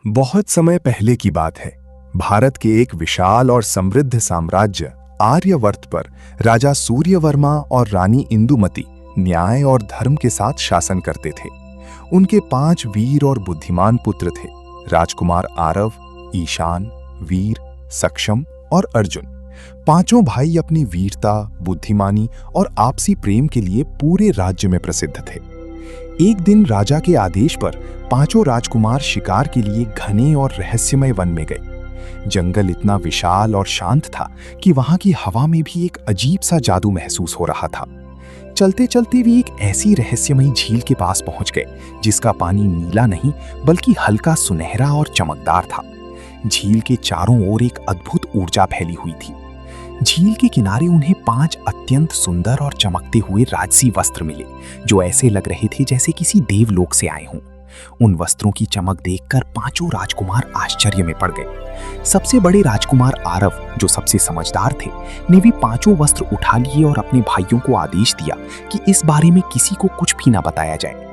बहुत समय पहले की बात है। भारत के एक विशाल और समृद्ध साम्राज्य आर्यवर्त पर राजा सूर्यवर्मा और रानी इंदुमती न्याय और धर्म के साथ शासन करते थे। उनके 5 वीर और बुद्धिमान पुत्र थे, राजकुमार आरव, ईशान, वीर, सक्षम और अर्जुन। पांचों भाई अपनी वीरता, बुद्धिमानी और आपसी प्रेम के लिए पूरे राज्य में प्रसिद्ध थे। एक दिन राजा के आदेश पर पांचों राजकुमार शिकार के लिए घने और रहस्यमय वन में गए। जंगल इतना विशाल और शांत था कि वहां की हवा में भी एक अजीब सा जादू महसूस हो रहा था। चलते चलते वे एक ऐसी रहस्यमयी झील के पास पहुंच गए जिसका पानी नीला नहीं बल्कि हल्का सुनहरा और चमकदार था। झील के चारों ओर एक अद्भुत ऊर्जा फैली हुई थी। झील के किनारे उन्हें 5 अत्यंत सुंदर और चमकते हुए राजसी वस्त्र मिले, जो ऐसे लग रहे थे जैसे किसी देवलोक से आए हों। उन वस्त्रों की चमक देखकर पांचों राजकुमार आश्चर्य में पड़ गए। सबसे बड़े राजकुमार आरव, जो सबसे समझदार थे, ने भी पांचों वस्त्र उठा लिए और अपने भाइयों को आदेश दिया कि इस बारे में किसी को कुछ भी ना बताया जाए।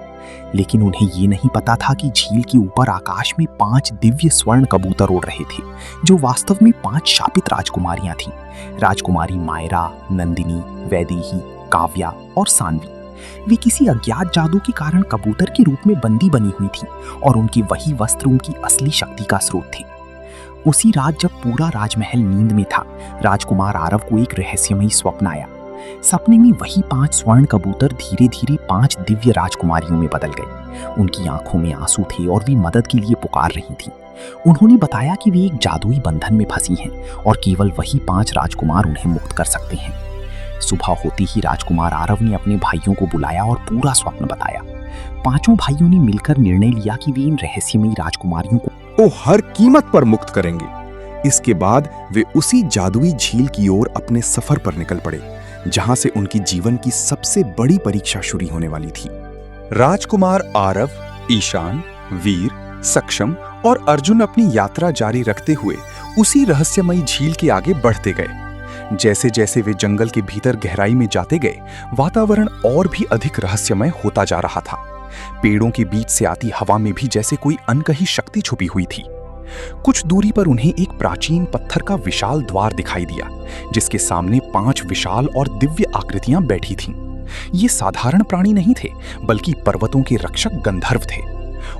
लेकिन उन्हें ये नहीं पता था कि झील के ऊपर आकाश में 5 दिव्य स्वर्ण कबूतर उड़ रहे थे, जो वास्तव में 5 शापित राजकुमारियां थीं। राजकुमारी मायरा, नंदिनी, वैदेही, काव्या और सान्वी। वे किसी अज्ञात जादू के कारण कबूतर के रूप में बंदी बनी हुई थीं और उनके वही वस्त्र उनकी असली शक्ति का स्रोत थे। उसी रात जब पूरा राजमहल नींद में था, राजकुमार आरव को एक रहस्यमयी स्वप्न आया। सपने में वही 5 स्वर्ण कबूतर धीरे धीरे 5 दिव्य राजकुमारियों में बदल गए। उनकी आंखों में आंसू थे और वे मदद के लिए पुकार रही थीं। उन्होंने बताया कि वे एक जादुई बंधन में फंसी हैं और केवल वही 5 राजकुमार उन्हें मुक्त कर सकते हैं। सुबह होते ही राजकुमार आरव ने अपने भाइयों को बुलाया और पूरा स्वप्न बताया। पांचों भाइयों ने मिलकर निर्णय लिया कि वे इन रहस्यमयी राजकुमारियों को हर कीमत पर मुक्त करेंगे। इसके बाद वे उसी जादुई झील की ओर अपने सफर पर निकल पड़े, जहां से उनकी जीवन की सबसे बड़ी परीक्षा शुरू होने वाली थी। राजकुमार आरव, ईशान, वीर, सक्षम और अर्जुन अपनी यात्रा जारी रखते हुए उसी रहस्यमयी झील के आगे बढ़ते गए। जैसे जैसे वे जंगल के भीतर गहराई में जाते गए, वातावरण और भी अधिक रहस्यमय होता जा रहा था। पेड़ों के बीच से आती हवा में भी जैसे कोई अनकही शक्ति छुपी हुई थी। कुछ दूरी पर उन्हें एक प्राचीन पत्थर का विशाल द्वार दिखाई दिया, जिसके सामने 5 विशाल और दिव्य आकृतियां बैठी थीं। ये साधारण प्राणी नहीं थे, बल्कि पर्वतों के रक्षक गंधर्व थे।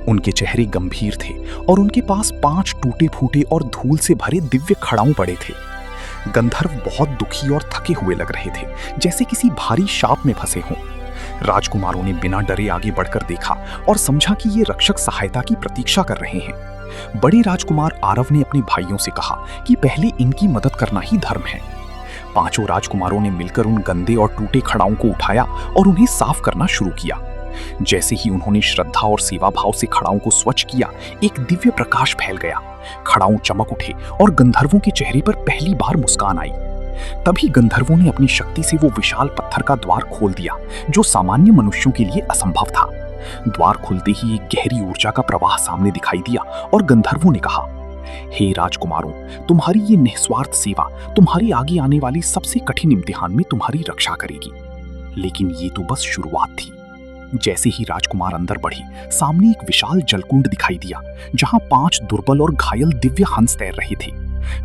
उनके चेहरे गंभीर थे और उनके पास 5 टूटे फूटे और धूल से भरे दिव्य खड़ाऊ पड़े थे। गंधर्व बहुत दुखी और थके हुए लग रहे थे, जैसे किसी भारी शाप में फंसे हों। राजकुमारों ने बिना डरे आगे बढ़कर देखा और समझा कि ये रक्षक सहायता की प्रतीक्षा कर रहे हैं। बड़े राजकुमार आरव ने अपने भाइयों से कहा कि पहले इनकी मदद करना ही धर्म है। पांचों राजकुमारों ने मिलकर उन गंदे और टूटे खड़ाओं को उठाया और उन्हें साफ करना शुरू किया। जैसे ही उन्होंने श्रद्धा और सेवा भाव से खड़ाओं को स्वच्छ किया, एक दिव्य प्रकाश फैल गया। खड़ाऊ चमक उठे और गंधर्वों के चेहरे पर पहली बार मुस्कान आई। तभी गंधर्वों ने अपनी शक्ति से वो विशाल पत्थर का द्वार खोल दिया, जो सामान्य मनुष्यों के लिए असंभव था। द्वार खुलते ही एक गहरी ऊर्जा का प्रवाह सामने दिखाई दिया और गंधर्वों ने कहा, हे राजकुमारों, तुम्हारी ये निस्वार्थ सेवा तुम्हारी आगे आने वाली सबसे कठिन इम्तिहान में तुम्हारी रक्षा करेगी। लेकिन ये तो बस शुरुआत थी। जैसे ही राजकुमार अंदर बढ़े, सामने एक विशाल जलकुंड दिखाई दिया, जहां 5 दुर्बल और घायल दिव्य हंस तैर रहे थे।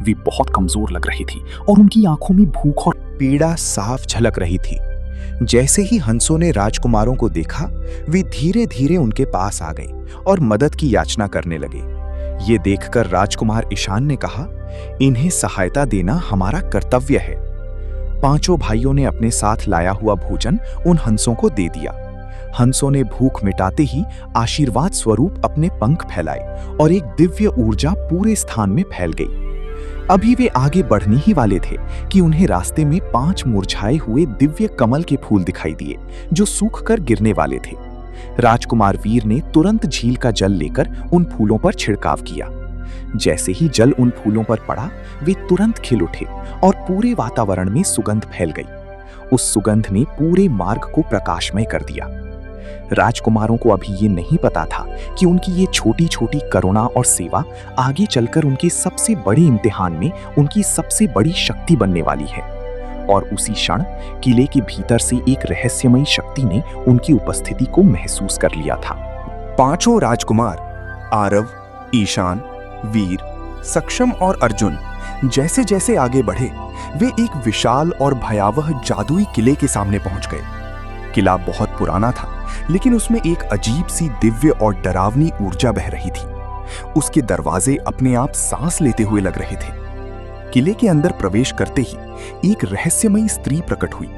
वे बहुत कमजोर लग रहे थे और उनकी आंखों में भूख और पीड़ा साफ झलक रही थी। जैसे ही हंसों ने राजकुमारों को देखा, वे धीरे धीरे उनके पास आ गए और मदद की याचना करने लगे। ये देखकर राजकुमार ईशान ने कहा, इन्हें सहायता देना हमारा कर्तव्य है। पांचों भाइयों ने अपने साथ लाया हुआ भोजन उन हंसों को दे दिया। हंसों ने भूख मिटाते ही आशीर्वाद स्वरूप अपने पंख फैलाए और एक दिव्य ऊर्जा पूरे स्थान में फैल गई। अभी वे आगे बढ़ने ही वाले थे कि उन्हें रास्ते में 5 मुरझाए हुए दिव्य कमल के फूल दिखाई दिए, जो सूख कर गिरने वाले थे। राजकुमार वीर ने तुरंत झील का जल लेकर उन फूलों पर छिड़काव किया। जैसे ही जल उन फूलों पर पड़ा, वे तुरंत खिल उठे और पूरे वातावरण में सुगंध फैल गई। उस सुगंध ने पूरे मार्ग को प्रकाशमय कर दिया। राजकुमारों को अभी ये नहीं पता था कि उनकी ये छोटी छोटी करुणा और सेवा आगे चलकर उनके सबसे बड़े इम्तिहान में उनकी सबसे बड़ी शक्ति बनने वाली है। और उसी क्षण किले के भीतर से एक रहस्यमयी शक्ति ने उनकी उपस्थिति को महसूस कर लिया था। 5 राजकुमार आरव, ईशान, वीर, सक्षम और अर्जुन जैसे जैसे आगे बढ़े वे एक विशाल और भयावह जादुई किले के सामने पहुंच गए। किला बहुत पुराना था, लेकिन उसमें एक अजीब सी दिव्य और डरावनी ऊर्जा बह रही थी। उसके दरवाजे अपने आप सांस लेते हुए लग रहे थे। किले के अंदर प्रवेश करते ही एक रहस्यमयी स्त्री प्रकट हुई।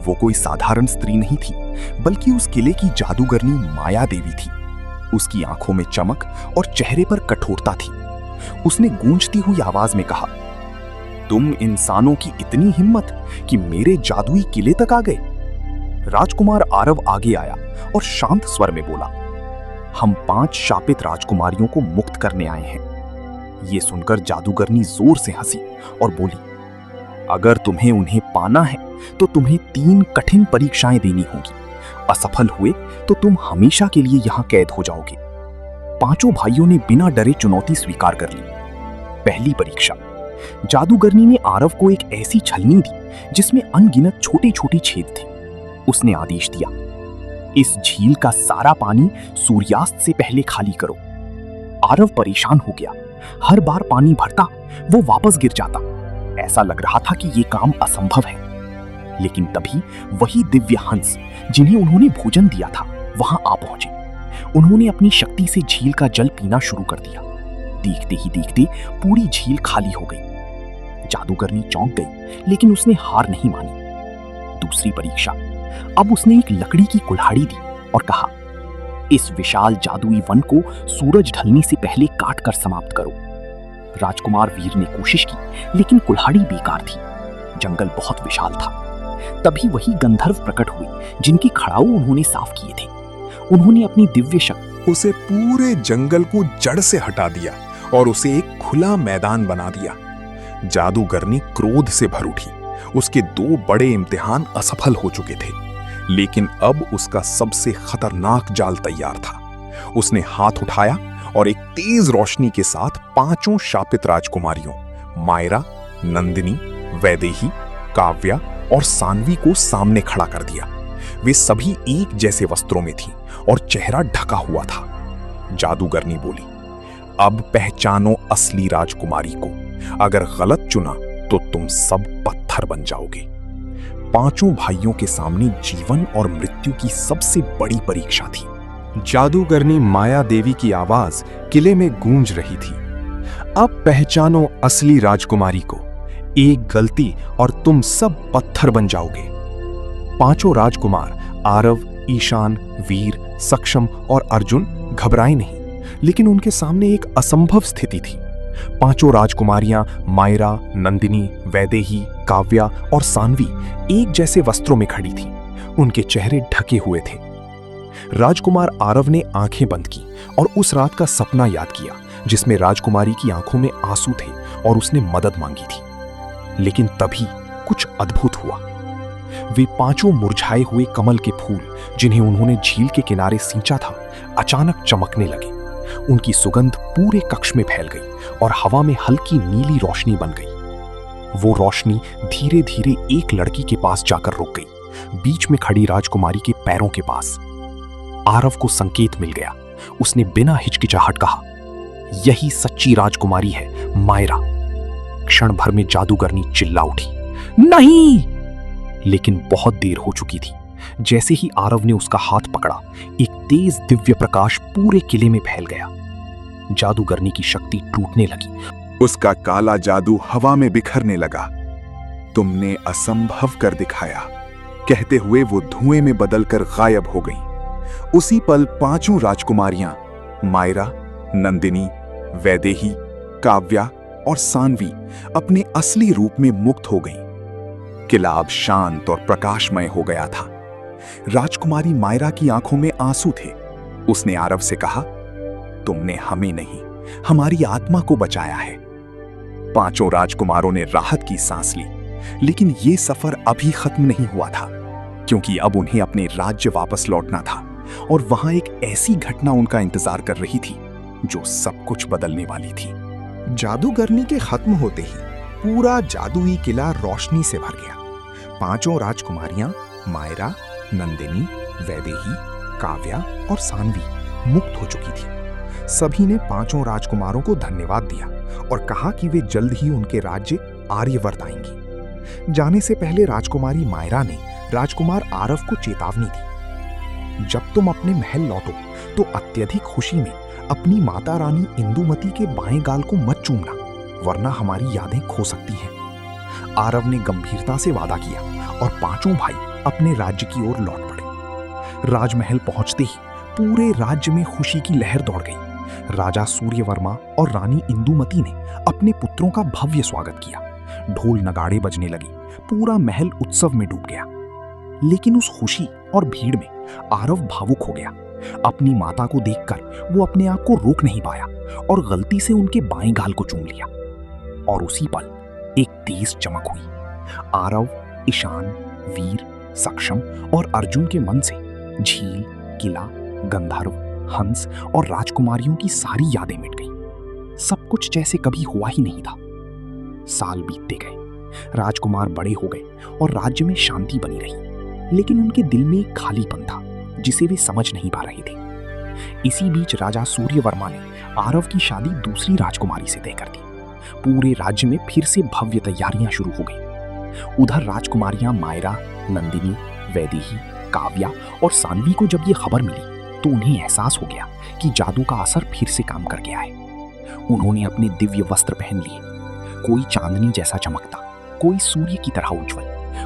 वो कोई साधारण स्त्री नहीं थी, बल्कि उस किले की जादूगरनी माया देवी थी। उसकी आंखों में चमक और चेहरे पर कठोरता थी। उसने गूंजती हुई आवाज में कहा, तुम इंसानों की इतनी हिम्मत कि मेरे जादुई किले तक आ गए। राजकुमार आरव आगे आया और शांत स्वर में बोला, हम 5 शापित राजकुमारियों को मुक्त करने आए हैं। ये सुनकर जादूगरनी जोर से हंसी और बोली, अगर तुम्हें उन्हें पाना है तो तुम्हें 3 कठिन परीक्षाएं देनी होंगी। असफल हुए तो तुम हमेशा के लिए यहां कैद हो जाओगे। 5 भाइयों ने बिना डरे चुनौती स्वीकार कर ली। पहली परीक्षा, जादूगरनी ने आरव को एक ऐसी छलनी दी जिसमें अनगिनत छोटे छोटे छेद थे। उसने आदेश दिया, इस झील का सारा पानी सूर्यास्त से पहले खाली करो। आरव परेशान हो गया। हर बार पानी भरता वो वापस गिर जाता। ऐसा लग रहा था कि ये काम असंभव है। लेकिन तभी वही दिव्य हंस जिन्हें उन्होंने भोजन दिया था वहां आ पहुंचे। उन्होंने अपनी शक्ति से झील का जल पीना शुरू कर दिया। देखते ही देखते पूरी झील खाली हो गई। जादूगरनी चौंक गई, लेकिन उसने हार नहीं मानी। दूसरी परीक्षा, अब उसने एक लकड़ी की कुल्हाड़ी दी और कहा, इस विशाल जादुई वन को सूरज ढलने से पहले काट कर समाप्त करो। राजकुमार वीर ने कोशिश की, लेकिन कुल्हाड़ी बेकार थी। जंगल बहुत विशाल था। तभी वही गंधर्व प्रकट हुए जिनके खड़ाऊ उन्होंने साफ किए थे। उन्होंने अपनी दिव्य शक्ति उसे पूरे जंगल को जड़ से हटा दिया और उसे एक खुला मैदान बना दिया। जादूगरनी क्रोध से भर उठी। उसके 2 बड़े इम्तिहान असफल हो चुके थे, लेकिन अब उसका सबसे खतरनाक जाल तैयार था। उसने हाथ उठाया और एक तेज रोशनी के साथ 5 शापित राजकुमारियों मायरा, नंदिनी, वैदेही, काव्या और सान्वी को सामने खड़ा कर दिया। वे सभी एक जैसे वस्त्रों में थीं और चेहरा ढका हुआ था। जादूगरनी बोली, अब पहचानो असली राजकुमारी को। अगर गलत चुना तो तुम सब पत्थर बन जाओगे। 5 भाइयों के सामने जीवन और मृत्यु की सबसे बड़ी परीक्षा थी। जादूगरनी माया देवी की आवाज किले में गूंज रही थी, अब पहचानो असली राजकुमारी को। एक गलती और तुम सब पत्थर बन जाओगे। 5 राजकुमार आरव, ईशान, वीर, सक्षम और अर्जुन घबराए नहीं, लेकिन उनके सामने एक असंभव स्थिति थी। 5 राजकुमारियां मायरा, नंदिनी, वैदेही, काव्या और सान्वी एक जैसे वस्त्रों में खड़ी थीं। उनके चेहरे ढके हुए थे। राजकुमार आरव ने आंखें बंद की और उस रात का सपना याद किया जिसमें राजकुमारी की आंखों में आंसू थे और उसने मदद मांगी थी। लेकिन तभी कुछ अद्भुत हुआ। वे 5 मुरझाए हुए कमल के फूल जिन्हें उन्होंने झील के किनारे सींचा था, अचानक चमकने लगे। उनकी सुगंध पूरे कक्ष में फैल गई और हवा में हल्की नीली रोशनी बन गई। वो रोशनी धीरे धीरे एक लड़की के पास जाकर रुक गई, बीच में खड़ी राजकुमारी के पैरों के पास। आरव को संकेत मिल गया। उसने बिना हिचकिचाहट कहा, यही सच्ची राजकुमारी है, मायरा। क्षण भर में जादूगरनी चिल्ला उठी, नहीं! लेकिन बहुत देर हो चुकी थी। जैसे ही आरव ने उसका हाथ पकड़ा, एक तेज दिव्य प्रकाश पूरे किले में फैल गया। जादूगरनी की शक्ति टूटने लगी। उसका काला जादू हवा में बिखरने लगा। तुमने असंभव कर दिखाया, कहते हुए वो धुएं में बदलकर गायब हो गईं। उसी पल 5 राजकुमारियां मायरा, नंदिनी, वैदेही, काव्या और सान्वी अपने असली रूप में मुक्त हो गईं। किला अब शांत और प्रकाशमय हो गया था। राजकुमारी मायरा की आंखों में आंसू थे। उसने आरव से कहा, तुमने हमें नहीं, हमारी आत्मा को बचाया है। 5 राजकुमारों ने राहत की सांस ली, लेकिन यह सफर अभी खत्म नहीं हुआ था, क्योंकि अब उन्हें अपने राज्य वापस लौटना था और वहां एक ऐसी घटना उनका इंतजार कर रही थी जो सब कुछ बदलने वाली थी। जादूगरनी के खत्म होते ही पूरा जादुई किला रोशनी से भर गया। 5 राजकुमारियां मायरा, नंदिनी, वैदेही, काव्या और सान्वी मुक्त हो चुकी थी। सभी ने पांचों राजकुमारों को धन्यवाद दिया और कहा कि वे जल्द ही उनके राज्य आर्यवर्त आएंगी। जाने से पहले राजकुमारी मायरा ने राजकुमार आरव को चेतावनी दी, जब तुम अपने महल लौटो तो अत्यधिक खुशी में अपनी माता रानी इंदुमती के बाएं गाल को मत चूमना, वरना हमारी यादें खो सकती हैं। आरव ने गंभीरता से वादा किया और पांचों भाई अपने राज्य की ओर लौट पड़े। राजमहल पहुंचते ही पूरे राज्य में खुशी की लहर दौड़ गई। राजा सूर्यवर्मा और रानी इंदुमती ने अपने पुत्रों का भव्य स्वागत किया। ढोल नगाड़े बजने लगे, पूरा महल उत्सव में डूब गया। लेकिन उस खुशी और भीड़ में आरव भावुक हो गया। अपनी माता को देखकर वो अपने आप को रोक नहीं पाया और गलती से उनके बाएं गाल को चूम लिया। और उसी पल एक तेज चमक हुई। आरव, ईशान, वीर, सक्षम और अर्जुन के मन से झील, किला, गंधर्व, हंस और राजकुमारियों की सारी यादें मिट गईं। सब कुछ जैसे कभी हुआ ही नहीं था। साल बीतते गए, राजकुमार बड़े हो गए और राज्य में शांति बनी रही, लेकिन उनके दिल में एक खालीपन था जिसे वे समझ नहीं पा रहे थे। इसी बीच राजा सूर्यवर्मा ने आरव की शादी दूसरी राजकुमारी से तय कर दी। पूरे राज्य में फिर से भव्य तैयारियां शुरू हो गई। उधर राजकुमारियां मायरा, नंदिनी, वैदेही, काव्या और सानवी को जब ये खबर मिली तो उन्हें एहसास हो गया कि जादू का असर फिर से काम कर गया है। उन्होंने अपने दिव्य वस्त्र पहन लिए, कोई चांदनी जैसा चमकता, कोई सूर्य की तरह उज्जवल,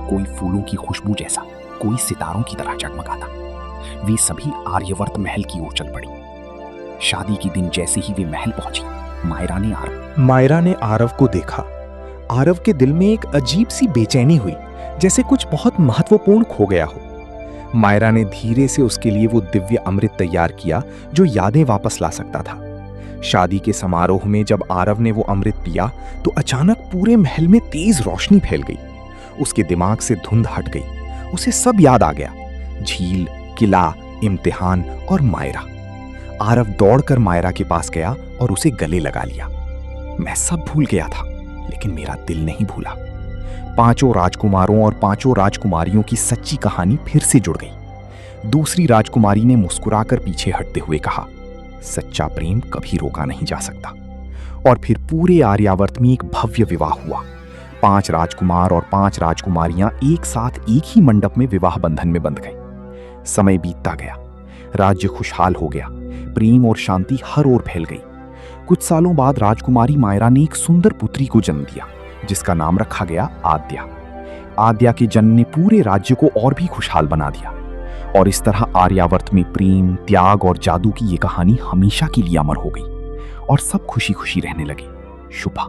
कोई फूलों की खुशबू जैसा, कोई सितारों की तरह जगमगाता। वे सभी आर्यवर्त महल की ओर चल पड़ी। शादी के दिन जैसे ही वे महल पहुंची, मायरा ने आरव को देखा। आरव के दिल में एक अजीब सी बेचैनी हुई, जैसे कुछ बहुत महत्वपूर्ण खो गया हो। मायरा ने धीरे से उसके लिए वो दिव्य अमृत तैयार किया जो यादें वापस ला सकता था। शादी के समारोह में जब आरव ने वो अमृत पिया तो अचानक पूरे महल में तेज रोशनी फैल गई। उसके दिमाग से धुंध हट गई। उसे सब याद आ गया, झील, किला, इम्तिहान और मायरा। आरव दौड़कर मायरा के पास गया और उसे गले लगा लिया। मैं सब भूल गया था, लेकिन मेरा दिल नहीं भूला। पांचों राजकुमारों और पांचों राजकुमारियों की सच्ची कहानी फिर से जुड़ गई। दूसरी राजकुमारी ने मुस्कुराकर पीछे हटते हुए कहा, सच्चा प्रेम कभी रोका नहीं जा सकता। और फिर पूरे आर्यावर्त में एक भव्य विवाह हुआ। 5 राजकुमार और 5 राजकुमारियां एक साथ एक ही मंडप में विवाह बंधन में बंध गए। समय बीतता गया, राज्य खुशहाल हो गया, प्रेम और शांति हर ओर फैल गई। कुछ सालों बाद राजकुमारी मायरा ने एक सुंदर पुत्री को जन्म दिया, जिसका नाम रखा गया आद्या। आद्या के जन्म ने पूरे राज्य को और भी खुशहाल बना दिया। और इस तरह आर्यावर्त में प्रेम, त्याग और जादू की ये कहानी हमेशा के लिए अमर हो गई और सब खुशी खुशी रहने लगे। शुभा।